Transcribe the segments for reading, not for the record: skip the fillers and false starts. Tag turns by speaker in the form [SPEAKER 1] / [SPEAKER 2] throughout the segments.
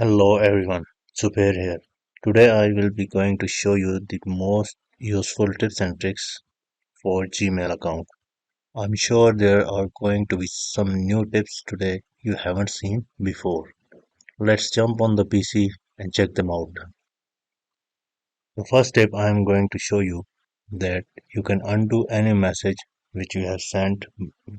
[SPEAKER 1] Hello everyone, Super here. Today I will be going to show you the most useful tips and tricks for Gmail account. I'm sure there are going to be some new tips today you haven't seen before. Let's jump on the PC and check them out. The first tip I am going to show you that you can undo any message which you have sent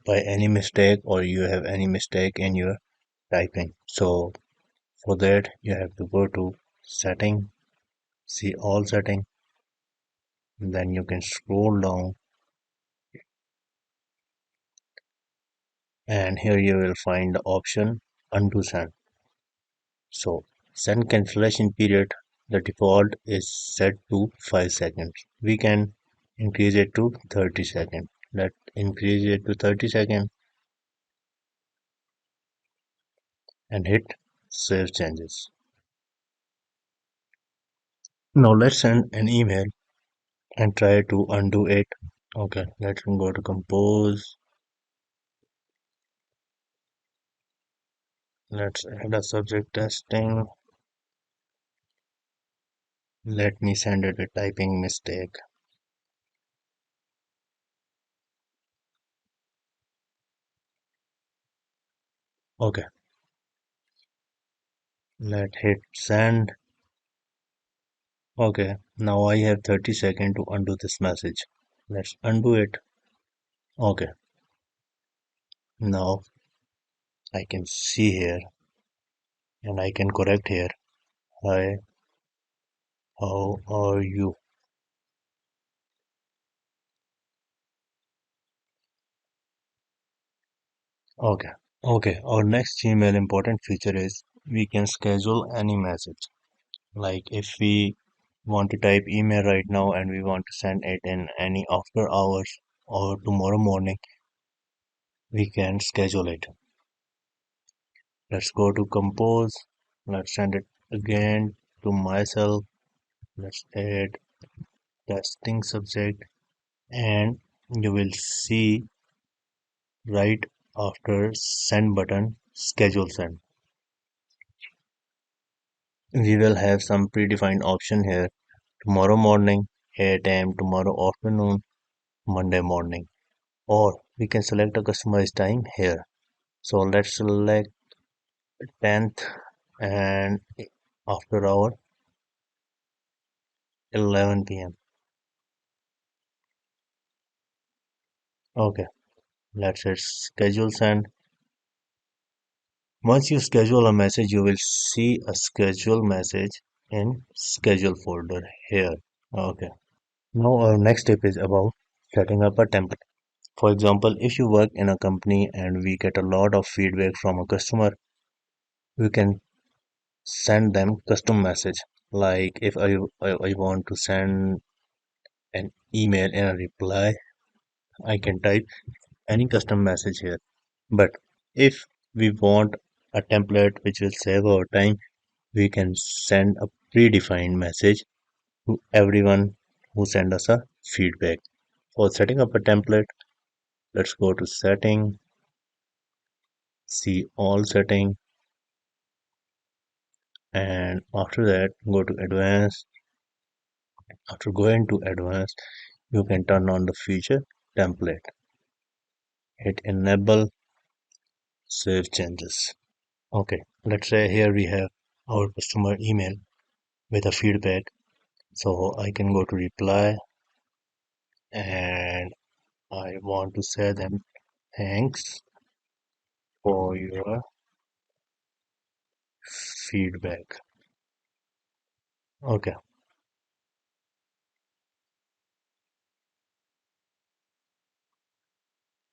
[SPEAKER 1] by any mistake or you have any mistake in your typing. So for that you have to go to setting, see all setting. Then you can scroll down and here you will find the option undo send. So send cancellation period, the default is set to 5 seconds. We can increase it to 30 seconds. Let's increase it to 30 seconds and hit save changes. Now let's send an email and try to undo it. Okay, let's go to compose. Let's add a subject testing. Let me send it a typing mistake. Okay, let hit send. Okay, now I have 30 seconds to undo this message. Let's undo it. Okay, now I can see here and I can correct here. Hi, how are you? Okay, okay. Our next Gmail important feature is we can schedule any message. Like if we want to type email right now and we want to send it in any after hours or tomorrow morning, we can schedule it. Let's go to compose. Let's send it again to myself. Let's add testing subject and you will see right after send button schedule send. We will have some predefined option here tomorrow morning, 8 a.m., tomorrow afternoon, Monday morning, or we can select a customized time here. So let's select 10th and after hour 11 p.m. Okay, let's hit schedule send. Once you schedule a message, you will see a schedule message in schedule folder here. Okay. Now our next tip is about setting up a template. For example, if you work in a company and we get a lot of feedback from a customer, we can send them custom message. Like if I want to send an email in a reply, I can type any custom message here. But if we want a template which will save our time, we can send a predefined message to everyone who send us a feedback. For setting up a template, let's go to setting, see all setting, and after that go to advanced. After going to advanced, you can turn on the feature template. Hit enable, save changes. Okay, let's say here we have our customer email with a feedback. So I can go to reply and I want to say them thanks for your feedback. Okay,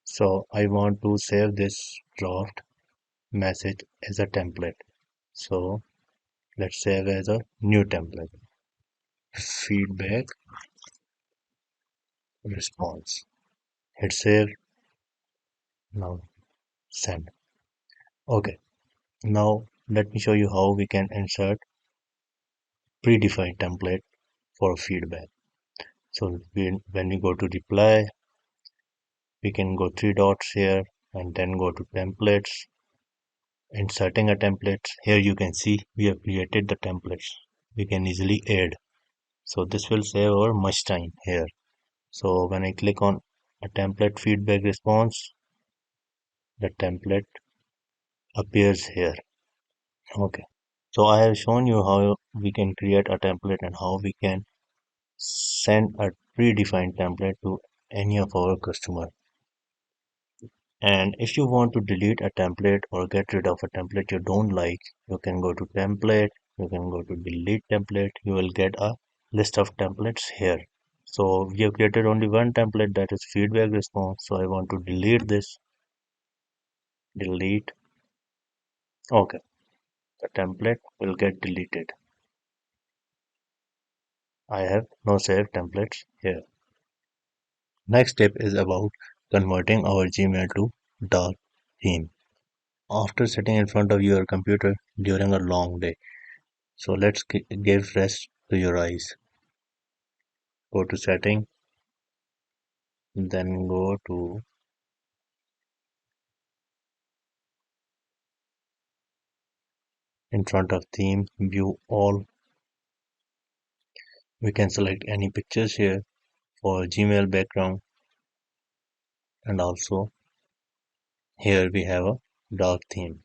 [SPEAKER 1] so I want to save this draft message as a template. So let's save as a new template. Feedback response. Hit save. Now send. Okay, now let me show you how we can insert predefined template for feedback. So when we go to reply, we can go three dots here and then go to templates Inserting a template. Here you can see we have created the templates. We can easily add. So this will save our much time here. So when I click on a template feedback response, the template appears here. Okay. So I have shown you how we can create a template and how we can send a predefined template to any of our customer. And if you want to delete a template or get rid of a template you don't like, you can go to template, you can go to delete template, you will get a list of templates here. So we have created only one template, that is feedback response. So I want to delete this, delete. Okay, the template will get deleted. I have no saved templates here. Next step is about converting our Gmail to dark theme. After sitting in front of your computer during a long day, so let's give rest to your eyes. Go to setting, then go to in front of theme, view all. We can select any pictures here for Gmail background, and also here we have a dark theme.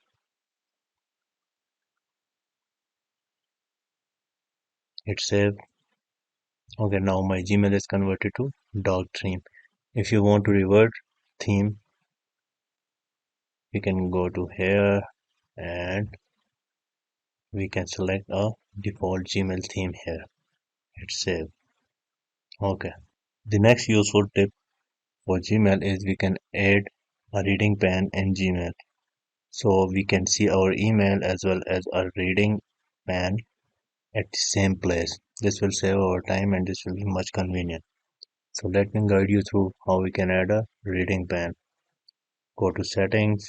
[SPEAKER 1] Hit save. Okay, now my Gmail is converted to dark theme. If you want to revert theme, we can go to here and we can select a default Gmail theme here. Hit save. Okay. The next useful tip for Gmail is we can add a reading pane in Gmail. So we can see our email as well as a reading pane at the same place. This will save our time and this will be much convenient. So let me guide you through how we can add a reading pane. Go to settings,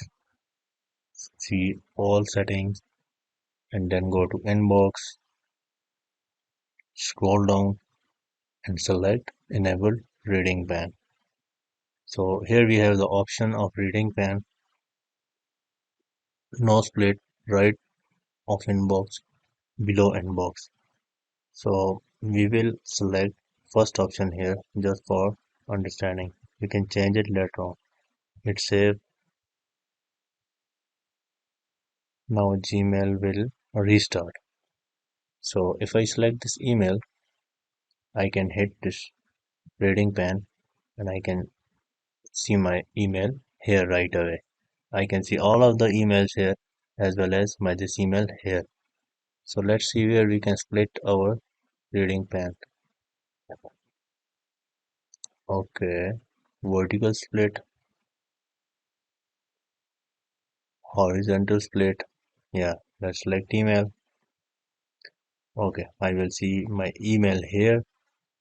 [SPEAKER 1] see all settings, and then go to inbox, scroll down and select enable reading pane. So here we have the option of reading pane, no split, right of inbox, below inbox. So we will select first option here just for understanding. We can change it later on. Hit save. Now Gmail will restart. So if I select this email, I can hit this reading pane and I can see my email here right away. I can see all of the emails here as well as my this email here. So let's see where we can split our reading pane. Okay, vertical split, horizontal split. Yeah, let's select email. Okay, I will see my email here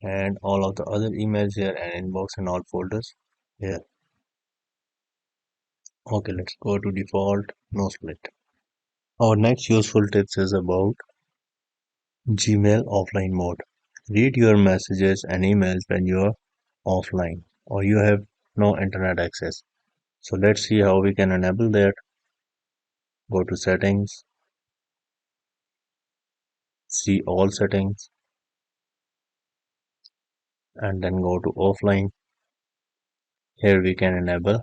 [SPEAKER 1] and all of the other emails here and inbox and all folders here. Okay, let's go to default, no split. Our next useful tips is about Gmail offline mode. Read your messages and emails when you're offline or you have no internet access. So let's see how we can enable that. Go to settings, see all settings, and then go to offline. Here we can enable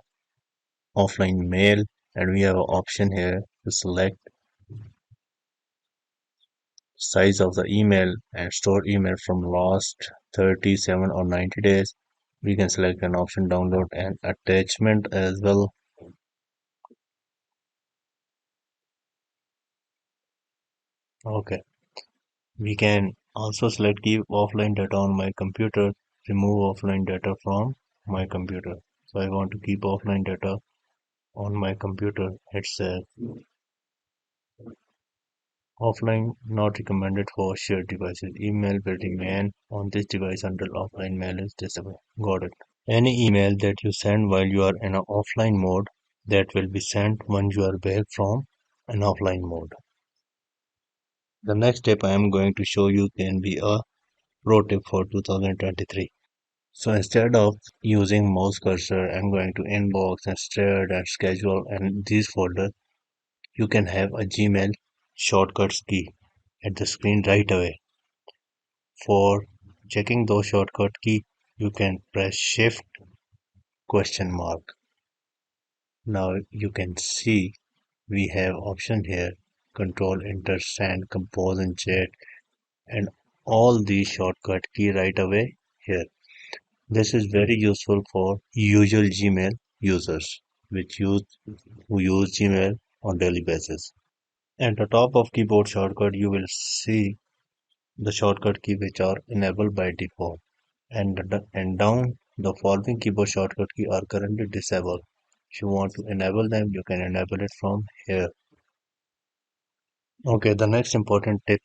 [SPEAKER 1] offline mail and we have an option here to select size of the email and store email from last 37 or 90 days. We can select an option download and attachment as well. Okay, we can also select keep offline data on my computer, remove offline data from my computer. So I want to keep offline data on my computer. Hit save. Offline not recommended for shared devices. Email will remain on this device until offline mail is disabled. Got it. Any email that you send while you are in an offline mode, that will be sent when you are back from an offline mode. The next step I am going to show you can be a pro tip for 2023. So instead of using mouse cursor and going to inbox and shared and schedule and these folders, you can have a Gmail shortcuts key at the screen right away. For checking those shortcut key, you can press Shift question mark. Now you can see we have option here: control, enter, send, compose and chat, and all these shortcut key right away here. This is very useful for usual Gmail users who use Gmail on daily basis. At the top of keyboard shortcut, you will see the shortcut key which are enabled by default, and down the following keyboard shortcut key are currently disabled. If you want to enable them, you can enable it from here. Okay, the next important tip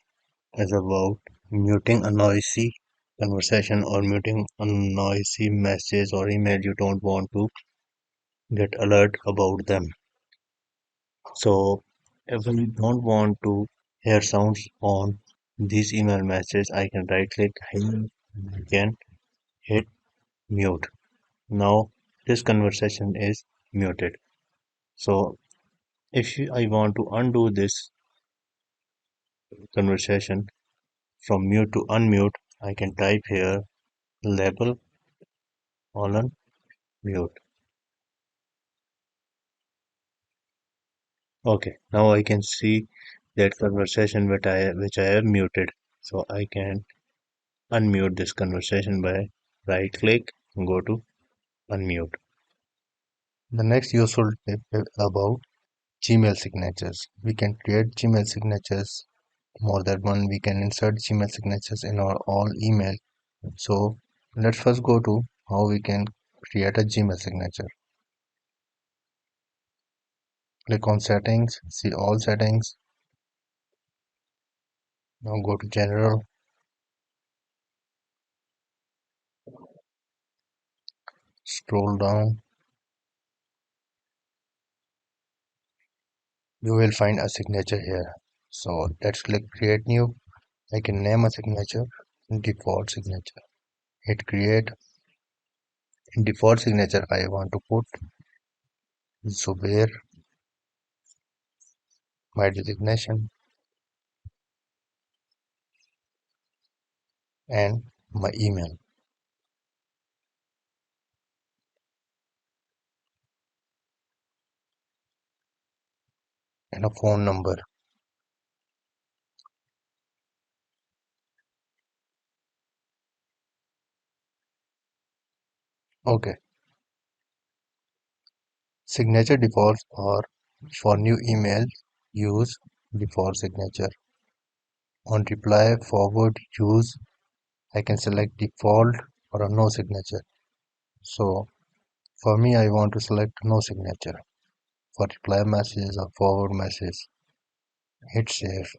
[SPEAKER 1] is about muting a noisy conversation or muting a noisy message or email you don't want to get alert about them. So if we don't want to hear sounds on this email message, I can right click here and I can hit mute. Now this conversation is muted. So I want to undo this conversation from mute to unmute, I can type here label colon mute. Okay, now I can see that conversation which I have muted. So I can unmute this conversation by right click and go to unmute. The next useful tip is about Gmail signatures. We can create Gmail signatures more than one. We can insert Gmail signatures in our all email. So let's first go to how we can create a Gmail signature. Click on settings, see all settings. Now go to general, scroll down. You will find a signature here. So let's click create new. I can name a signature default signature. Hit create. In default signature I want to put Zubair, my designation, and my email and a phone number. Okay. Signature defaults are for new email, use default signature. On reply forward use, I can select default or a no signature. So for me, I want to select no signature. For reply messages or forward message, hit save.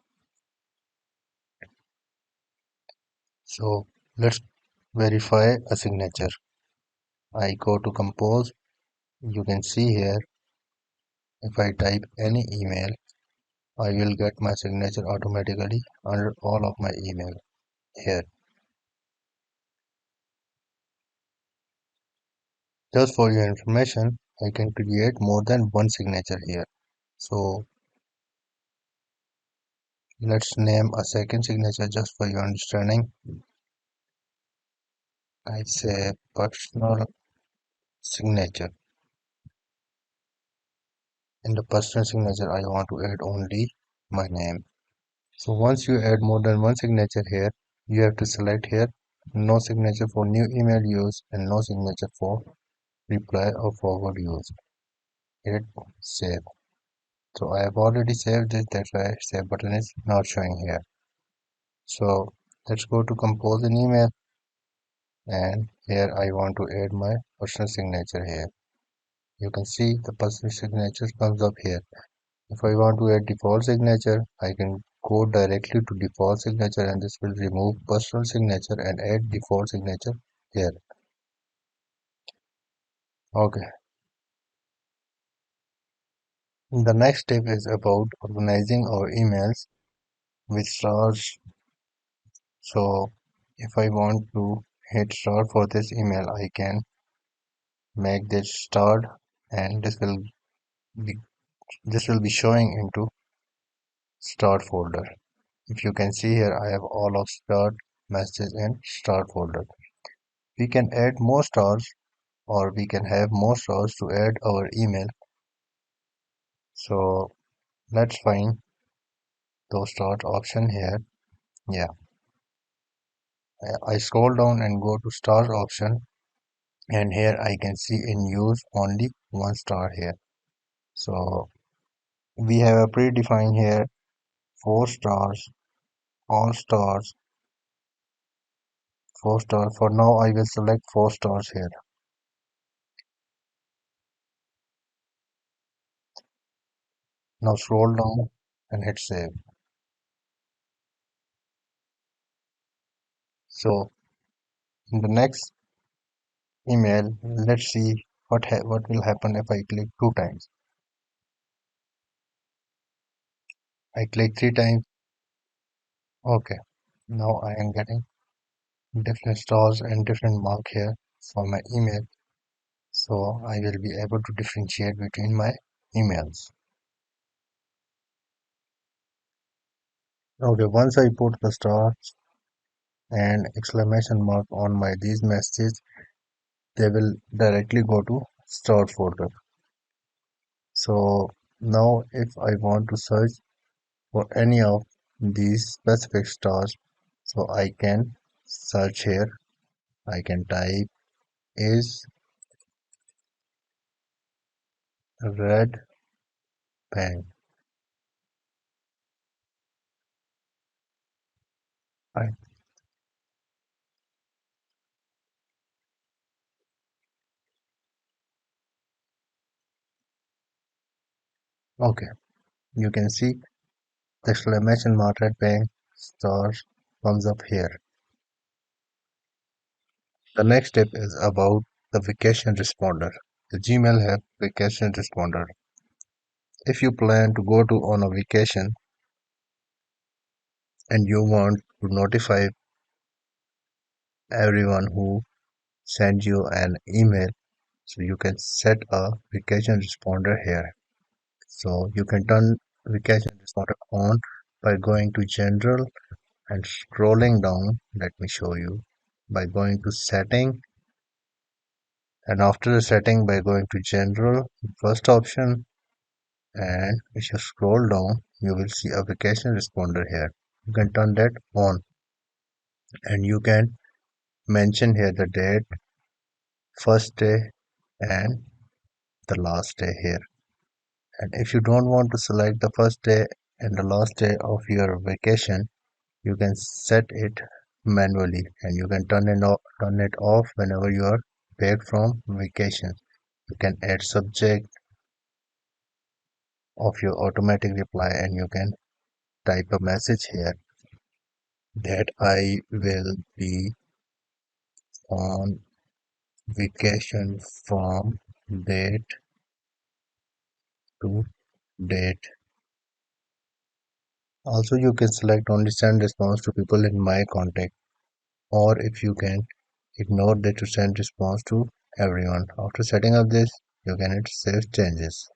[SPEAKER 1] So let's verify a signature. I go to compose. You can see here, if I type any email, I will get my signature automatically under all of my email here. Just for your information, I can create more than one signature here. So let's name a second signature just for your understanding. I say personal signature. In the personal signature, I want to add only my name. So once you add more than one signature here, you have to select here no signature for new email use and no signature for reply or forward use. Hit save. So I have already saved this, that's why save button is not showing here. So let's go to compose an email, and here I want to add my personal signature here. You can see the personal signature comes up here. If I want to add default signature, I can go directly to default signature and this will remove personal signature and add default signature here. Okay. The next step is about organizing our emails with stars. So if I want to hit star for this email, I can make this starred and this will be this will be showing into start folder. If you can see here, I have all of start messages in start folder. We can add more stars or we can have more stars to add our email. So let's find those start option here. Yeah, I scroll down and go to stars option, and here I can see in use only one star here. So we have a predefined here 4 stars, all stars, 4 stars. For now, I will select 4 stars here. Now scroll down and hit save. So in the next email, let's see what will happen if I click 2 times. I click 3 times. Okay. Now I am getting different stars and different mark here for my email. So I will be able to differentiate between my emails. Okay, once I put the stars and exclamation mark on my these messages, they will directly go to stored folder. So now if I want to search for any of these specific stars, so I can search here. I can type is red pen. I, okay, you can see the exclamation mark red pen stars comes up here. The next step is about the vacation responder. The Gmail have vacation responder. If you plan to go to on a vacation and you want to notify everyone who send you an email, so you can set a vacation responder here. So you can turn vacation responder on by going to general and scrolling down. Let me show you by going to setting, and after the setting by going to general, first option, and if you scroll down you will see a vacation responder here. You can turn that on and you can mention here the date, first day and the last day here. And if you don't want to select the first day and the last day of your vacation, you can set it manually and you can turn it off whenever you are back from vacation. You can add subject of your automatic reply and you can type a message here that I will be on vacation from date to date. Also, you can select only send response to people in my contact, or if you can ignore that to send response to everyone. After setting up this, you can hit save changes.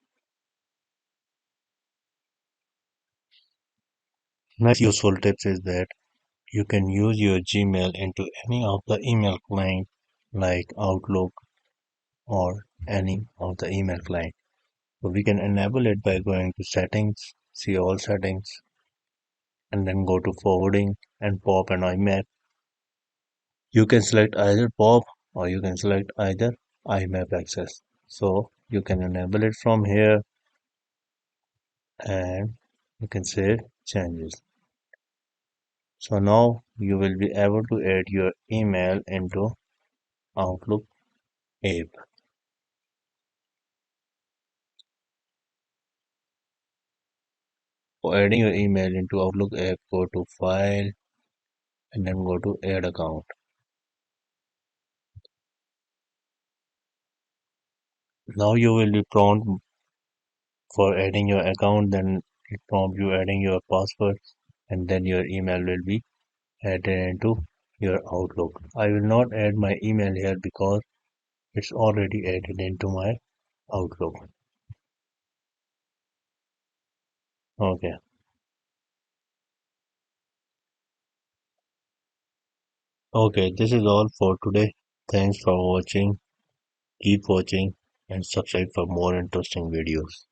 [SPEAKER 1] Next useful tips is that you can use your Gmail into any of the email client like Outlook or any of the email client. So we can enable it by going to settings, see all settings, and then go to forwarding and pop and IMAP. You can select either pop or you can select either IMAP access. So you can enable it from here and you can save changes. So now you will be able to add your email into Outlook app. For adding your email into Outlook app, go to file and then go to add account. Now you will be prompt for adding your account, then it prompt you adding your password and then your email will be added into your Outlook. I will not add my email here because it's already added into my Outlook. Okay. Okay, this is all for today. Thanks for watching. Keep watching and subscribe for more interesting videos.